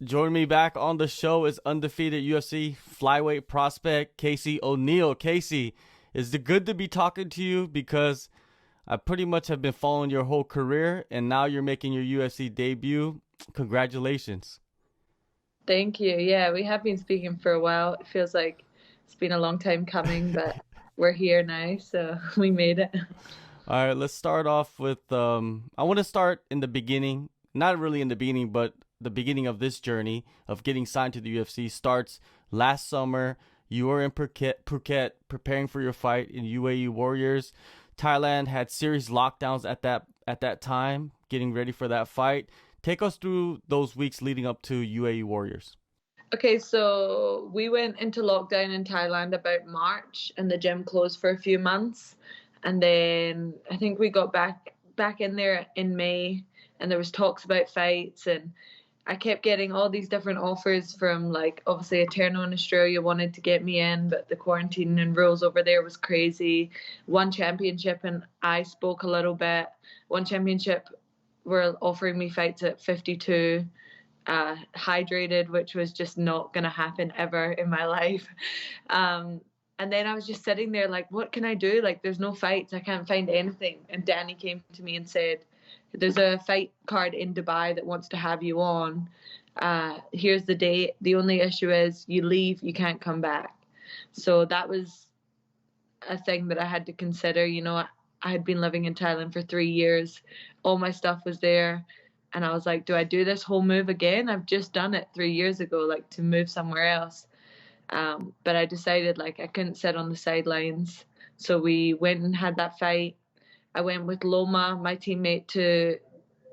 Join me back on the show is undefeated UFC flyweight prospect Casey Oneill. Casey, is it good to be talking to you because I pretty much have been following your whole career and now you're making your UFC debut. Congratulations. Thank you. Yeah, we have been speaking for a while. It feels like it's been a long time coming, but we're here now, so we made it. All right, let's start off with I want to start in the beginning. Not really in the beginning, but the beginning of this journey of getting signed to the UFC starts last summer. You were in Phuket preparing for your fight in UAE Warriors. Thailand had serious lockdowns at that time, getting ready for that fight. Take us through those weeks leading up to UAE Warriors. Okay, so we went into lockdown in Thailand about March, and the gym closed for a few months. And then I think we got back in there in May, and there was talks about fights, and I kept getting all these different offers from, like, obviously Eterno in Australia wanted to get me in, but the quarantine and rules over there was crazy. One championship, and I spoke a little bit. One championship were offering me fights at 52, hydrated, which was just not going to happen ever in my life. And then I was just sitting there like, what can I do? Like, there's no fights. I can't find anything. And Danny came to me and said, there's a fight card in Dubai that wants to have you on. Here's the date. The only issue is you leave, you can't come back. So that was a thing that I had to consider. You know, I had been living in Thailand for 3 years. All my stuff was there. And I was like, do I do this whole move again? I've just done it 3 years ago, like, to move somewhere else. But I decided, like, I couldn't sit on the sidelines. So we went and had that fight. I went with Loma, my teammate, to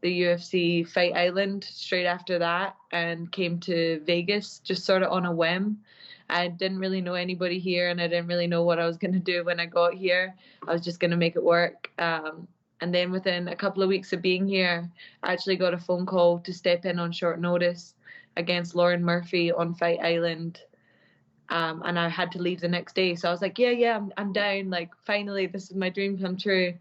the UFC Fight Island straight after that and came to Vegas just sort of on a whim. I didn't really know anybody here, and I didn't really know what I was going to do when I got here. I was just going to make it work. And then within a couple of weeks of being here, I actually got a phone call to step in on short notice against Lauren Murphy on Fight Island. And I had to leave the next day. So I was like, yeah, I'm down. Like, finally, this is my dream come true.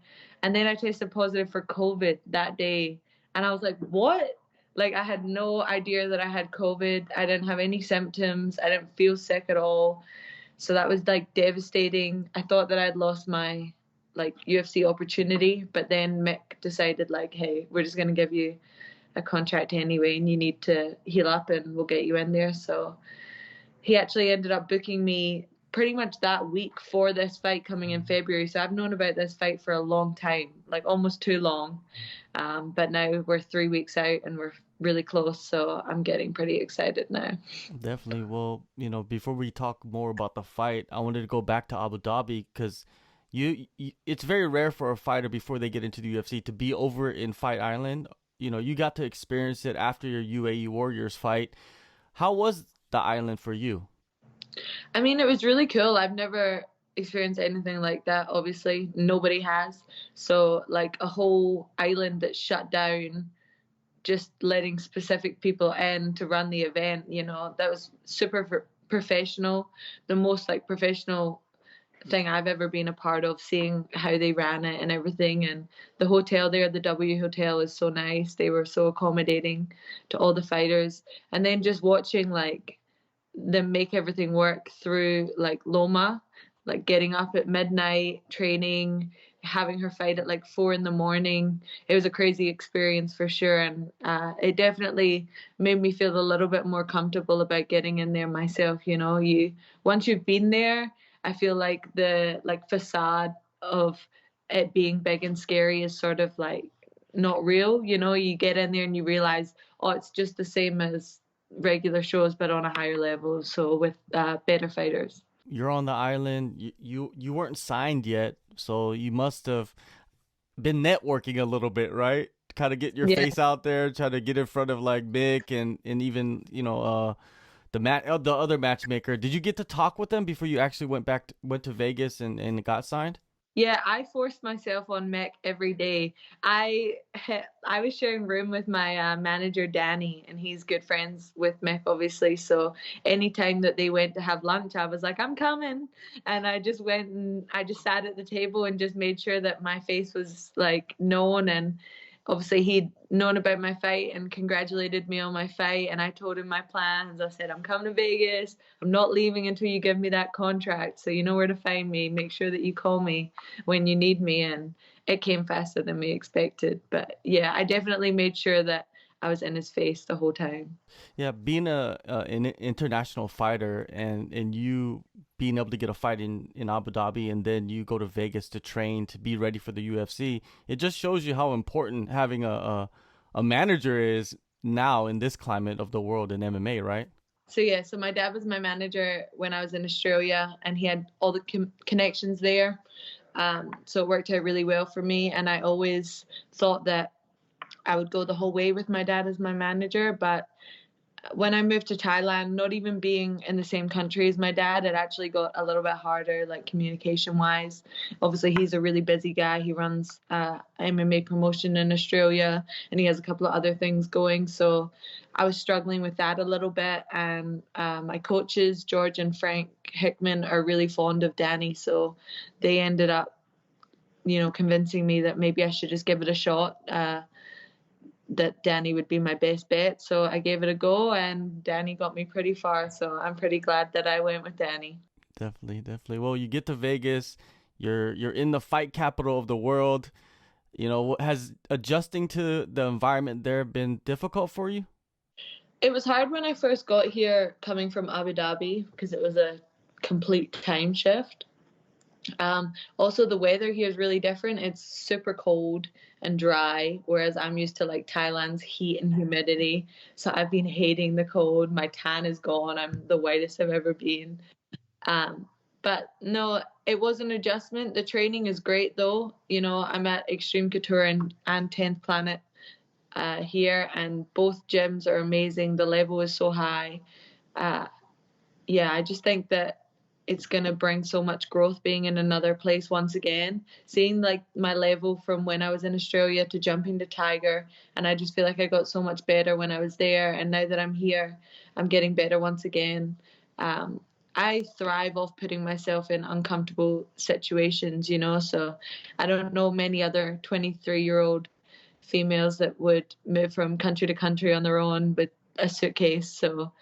And then I tested positive for COVID that day. And I was like, what? Like, I had no idea that I had COVID. I didn't have any symptoms. I didn't feel sick at all. So that was, like, devastating. I thought that I'd lost my, like, UFC opportunity. But then Mick decided, like, hey, we're just going to give you a contract anyway, and you need to heal up and we'll get you in there. So he actually ended up booking me pretty much that week for this fight coming in February. So I've known about this fight for a long time, like almost too long. But now we're 3 weeks out and we're really close. So I'm getting pretty excited now. Definitely. Well, before we talk more about the fight, I wanted to go back to Abu Dhabi because it's very rare for a fighter before they get into the UFC to be over in Fight Island. You got to experience it after your UAE Warriors fight. How was the island for you? I mean, it was really cool. I've never experienced anything like that. Obviously, nobody has. So, like, a whole island that's shut down, just letting specific people in to run the event, that was super professional. The most, like, professional thing I've ever been a part of, seeing how they ran it and everything. And the hotel there, the W Hotel, is so nice. They were so accommodating to all the fighters. And then just watching, like, them make everything work through, like, Loma, like getting up at midnight, training, having her fight at like 4 a.m. It was a crazy experience for sure. And it definitely made me feel a little bit more comfortable about getting in there myself. Once you've been there, I feel like the, like, facade of it being big and scary is sort of like not real. You get in there and you realize, oh, it's just the same as regular shows but on a higher level, so with better fighters. You're on the island. You weren't signed yet, so you must have been networking a little bit, right? Kind of get your Yeah. face out there, try to get in front of like Mick and even the other matchmaker. Did you get to talk with them before you actually went to Vegas and got signed? Yeah, I forced myself on Mick every day. I was sharing room with my manager Danny, and he's good friends with Mick, obviously. So anytime that they went to have lunch, I was like, I'm coming, and I just went and I just sat at the table and just made sure that my face was, like, known. And obviously he'd known about my fight and congratulated me on my fight, and I told him my plans. I said, I'm coming to Vegas. I'm not leaving until you give me that contract. So you know where to find me. Make sure that you call me when you need me. And it came faster than we expected. But yeah, I definitely made sure that I was in his face the whole time. Yeah, being an international fighter and you being able to get a fight in Abu Dhabi and then you go to Vegas to train to be ready for the UFC, it just shows you how important having a manager is now in this climate of the world in MMA, right? So yeah, so my dad was my manager when I was in Australia, and he had all the connections there. So it worked out really well for me, and I always thought that I would go the whole way with my dad as my manager. But when I moved to Thailand, not even being in the same country as my dad, it actually got a little bit harder, like communication wise. Obviously, he's a really busy guy. He runs MMA promotion in Australia, and he has a couple of other things going. So I was struggling with that a little bit. And my coaches, George and Frank Hickman, are really fond of Danny. So they ended up, convincing me that maybe I should just give it a shot. That Danny would be my best bet. So I gave it a go, and Danny got me pretty far. So I'm pretty glad that I went with Danny. Definitely, definitely. Well, you get to Vegas, you're in the fight capital of the world. Has adjusting to the environment there been difficult for you? It was hard when I first got here coming from Abu Dhabi because it was a complete time shift. Also, the weather here is really different. It's super cold and dry, whereas I'm used to like Thailand's heat and humidity. So I've been hating the cold. My tan is gone. I'm the whitest I've ever been. But no, it was an adjustment. The training is great though. I'm at Extreme Couture and 10th Planet here, and both gyms are amazing. The level is so high. Yeah, I just think that it's going to bring so much growth being in another place once again, seeing like my level from when I was in Australia to jumping to Tiger. And I just feel like I got so much better when I was there. And now that I'm here, I'm getting better once again. I thrive off putting myself in uncomfortable situations, so I don't know many other 23-year-old females that would move from country to country on their own with a suitcase. So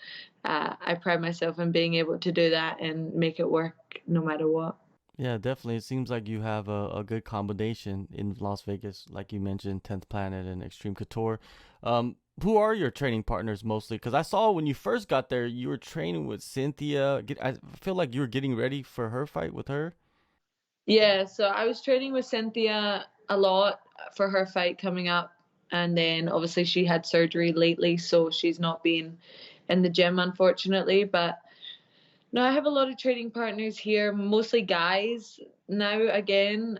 I pride myself in being able to do that and make it work no matter what. Yeah, definitely. It seems like you have a good combination in Las Vegas, like you mentioned, 10th Planet and Extreme Couture. Who are your training partners mostly? Because I saw when you first got there, you were training with Cynthia. I feel like you were getting ready for her fight with her. Yeah, so I was training with Cynthia a lot for her fight coming up. And then obviously she had surgery lately, so she's not been in the gym, unfortunately. But no, I have a lot of training partners here, mostly guys now again,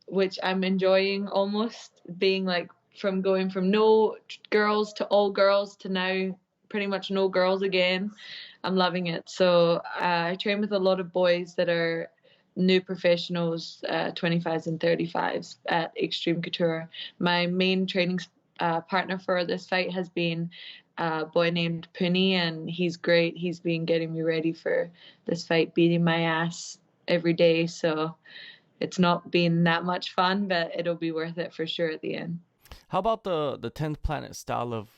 which I'm enjoying almost being like going from no girls to all girls to now pretty much no girls again. I'm loving it. So I train with a lot of boys that are new professionals, 25s and 35s at Extreme Couture. My main training partner for this fight has been a boy named Puni, and he's great. He's been getting me ready for this fight, beating my ass every day. So it's not been that much fun, but it'll be worth it for sure at the end. How about the 10th Planet style of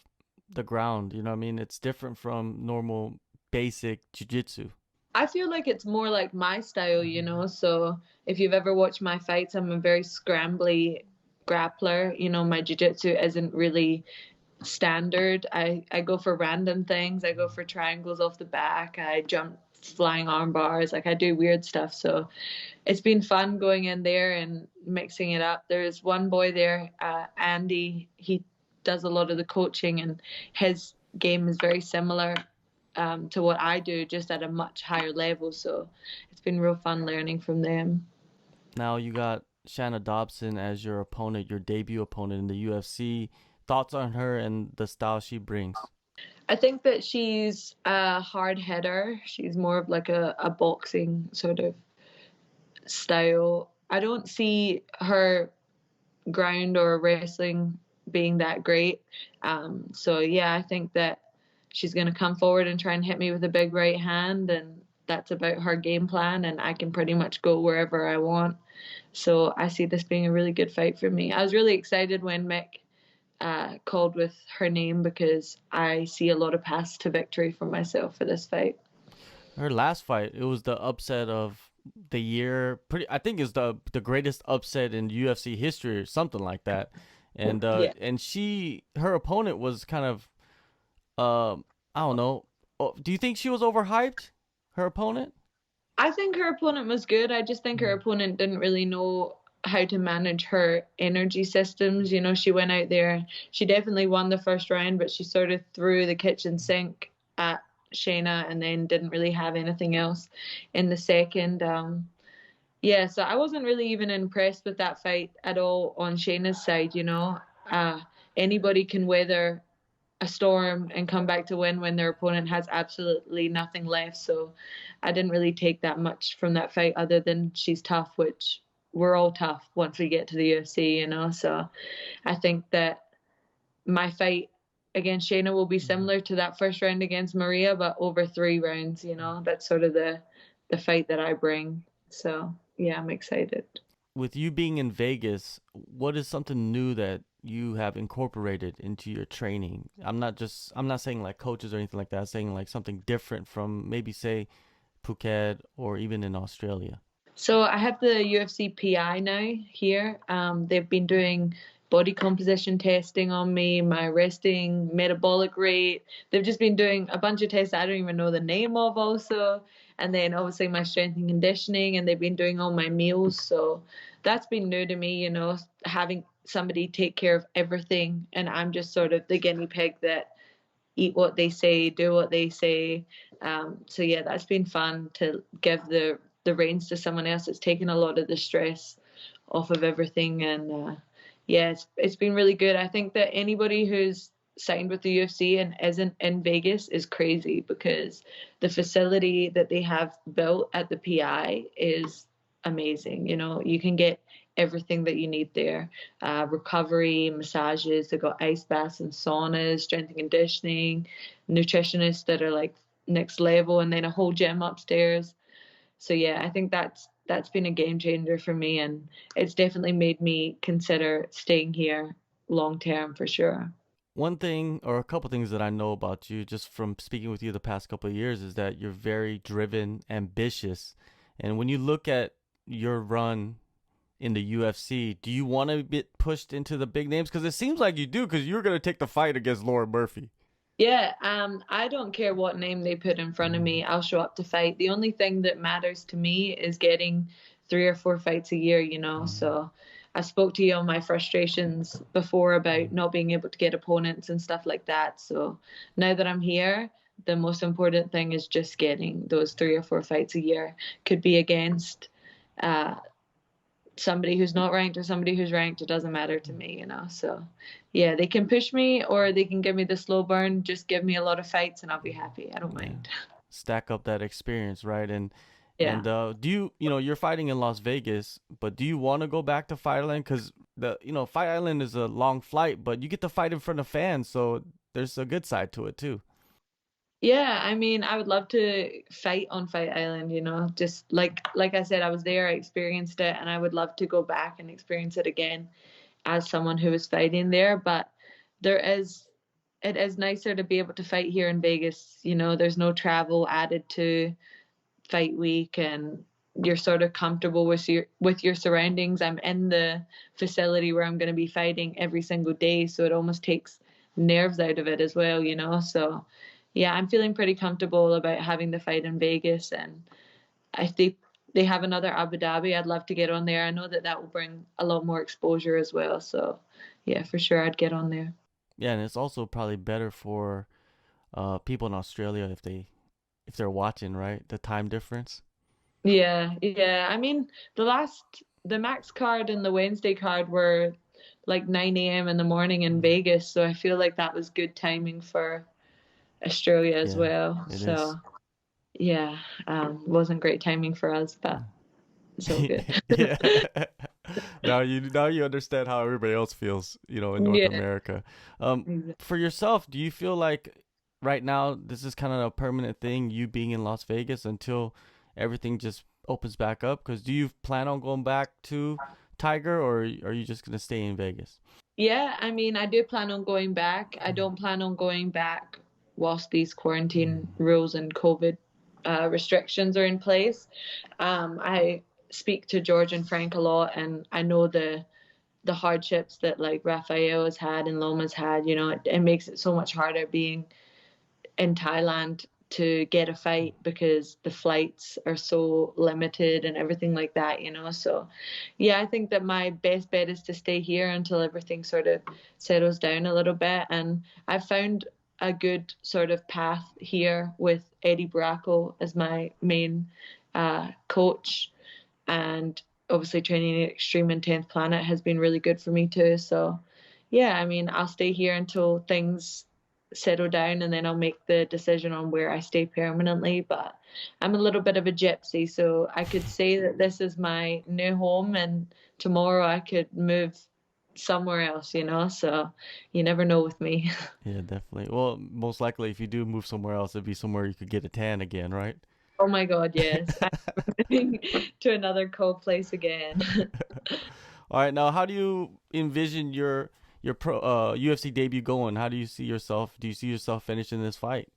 the ground? You know what I mean? It's different from normal basic jiu-jitsu. I feel like it's more like my style, So if you've ever watched my fights, I'm a very scrambly grappler. My jiu-jitsu isn't really standard. I go for random things. I go for triangles off the back. I jump flying arm bars. Like I do weird stuff. So it's been fun going in there and mixing it up. There's one boy there, Andy. He does a lot of the coaching, and his game is very similar to what I do, just at a much higher level. So it's been real fun learning from them. Now you got Shanna Dobson as your opponent, your debut opponent in the UFC. Thoughts on her and the style she brings? I think that she's a hard hitter. She's more of like a boxing sort of style. I don't see her ground or wrestling being that great. So yeah, I think that she's going to come forward and try and hit me with a big right hand, and that's about her game plan, and I can pretty much go wherever I want. So I see this being a really good fight for me. I was really excited when Mick called with her name because I see a lot of paths to victory for myself for this fight. Her last fight, it was the upset of the year. I think is the greatest upset in UFC history or something like that. And Yeah. her opponent was kind of I don't know. Do you think she was overhyped? Her opponent? I think her opponent was good. I just think her opponent didn't really know how to manage her energy systems. You know, she went out there, she definitely won the first round, but she sort of threw the kitchen sink at Shayna and then didn't really have anything else in the second. Yeah, so I wasn't really even impressed with that fight at all on Shayna's side, you know. Uh, Anybody can weather a storm and come back to win when their opponent has absolutely nothing left. So I didn't really take that much from that fight other than she's tough, which we're all tough once we get to the UFC, you know. So I think that my fight against Shayna will be similar to that first round against Maria, but over 3 rounds, you know. That's sort of the fight that I bring. So yeah, I'm excited. With you being in Vegas, what is something new that you have incorporated into your training? I'm not saying like coaches or anything like that. I'm saying like something different from maybe say Phuket or even in Australia. So I have the UFC PI now here. They've been doing body composition testing on me, my resting metabolic rate. They've just been doing a bunch of tests I don't even know the name of also. And then obviously my strength and conditioning, and they've been doing all my meals. So that's been new to me, you know, having somebody take care of everything. And I'm just sort of the guinea pig that eat what they say, do what they say. So yeah, that's been fun to give the reins to someone else. It's taken a lot of the stress off of everything, and yeah, it's been really good. I think that anybody who's signed with the UFC and isn't in Vegas is crazy because the facility that they have built at the PI is amazing. You know, you can get everything that you need there. Recovery, massages, they've got ice baths and saunas, strength and conditioning, nutritionists that are like next level, and then a whole gym upstairs. So yeah, I think that's been a game changer for me, and it's definitely made me consider staying here long term for sure. One thing or a couple things that I know about you just from speaking with you the past couple of years is that you're very driven, ambitious. And when you look at your run in the UFC, do you want to get pushed into the big names? Because it seems like you do, because you're going to take the fight against Lauren Murphy. Yeah, I don't care what name they put in front of me. I'll show up to fight. The only thing that matters to me is getting 3 or 4 fights a year, you know. So I spoke to you on my frustrations before about not being able to get opponents and stuff like that. So now that I'm here, the most important thing is just getting those 3 or 4 fights a year. Could be against uh, somebody who's not ranked or somebody who's ranked. It doesn't matter to me, you know. So yeah, they can push me or they can give me the slow burn. Just give me a lot of fights and I'll be happy. I don't mind. Stack up that experience, right? And Yeah. do you know, you're fighting in Las Vegas, but do you want to go back to Fight Island? Because Fight Island is a long flight, but you get to fight in front of fans, so there's a good side to it too. Yeah, I mean, I would love to fight on Fight Island, you know, just like I said, I was there, I experienced it, and I would love to go back and experience it again as someone who was fighting there. But there is it is nicer to be able to fight here in Vegas. You know, there's no travel added to fight week, and you're sort of comfortable with your surroundings. I'm in the facility where I'm going to be fighting every single day, so it almost takes nerves out of it as well, you know. So yeah, I'm feeling pretty comfortable about having the fight in Vegas, and if they have another Abu Dhabi, I'd love to get on there. I know that that will bring a lot more exposure as well. So yeah, for sure, I'd get on there. Yeah, and it's also probably better for people in Australia if they're watching, right? The time difference. Yeah, yeah. I mean, the max card and the Wednesday card were like 9 a.m. in the morning in Vegas, so I feel like that was good timing for Australia as Yeah, well. it is. So yeah, wasn't great timing for us, but it's all good. Yeah. Now you understand how everybody else feels, in North Yeah. America. For yourself, do you feel like right now this is kind of a permanent thing, you being in Las Vegas until everything just opens back up? Because do you plan on going back to Tiger, or are you just gonna stay in Vegas? Yeah, I mean, I do plan on going back. I don't plan on going back whilst these quarantine rules and COVID restrictions are in place. I speak to George and Frank a lot, and I know the hardships that like Rafael has had and Loma's had. You know, it makes it so much harder being in Thailand to get a fight because the flights are so limited and everything like that, you know. So yeah, I think that my best bet is to stay here until everything sort of settles down a little bit. And I've found a good sort of path here with Eddie Bracco as my main coach, and obviously training at Extreme and 10th Planet has been really good for me too. So yeah, I mean, I'll stay here until things settle down, and then I'll make the decision on where I stay permanently. But I'm a little bit of a gypsy, so I could say that this is my new home, and tomorrow I could move somewhere else, you know. So you never know with me. Yeah, definitely. Well, most likely, if you do move somewhere else, it'd be somewhere you could get a tan again, right? Oh my God, yes. I'm moving to another cold place again. All right, now how do you envision your pro UFC debut going? How do you see yourself? Do you see yourself finishing this fight?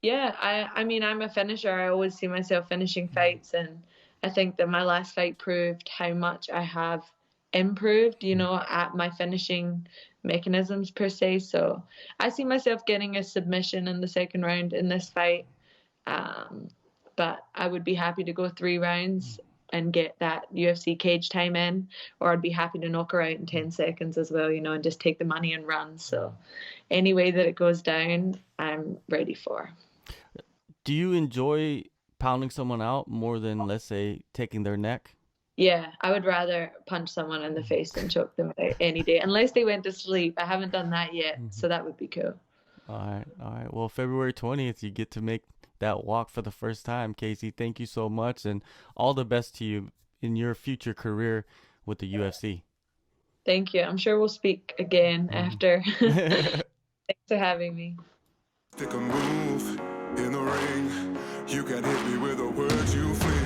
Yeah, I mean, I'm a finisher. I always see myself finishing fights, and I think that my last fight proved how much I have improved, you know, at my finishing mechanisms per se. So I see myself getting a submission in the second round in this fight. Um, but I would be happy to go 3 rounds and get that UFC cage time in, or I'd be happy to knock her out in 10 seconds as well, you know, and just take the money and run. So any way that it goes down, I'm ready for. Do you enjoy pounding someone out more than, let's say, taking their neck? Yeah, I would rather punch someone in the face than choke them out any day, unless they went to sleep. I haven't done that yet, so that would be cool. All right, all right. Well, February 20th, you get to make that walk for the first time, Casey. Thank you so much, and all the best to you in your future career with the UFC. Thank you. I'm sure we'll speak again after. Thanks for having me. Stick a move in the ring. You can hit me with a word you feel.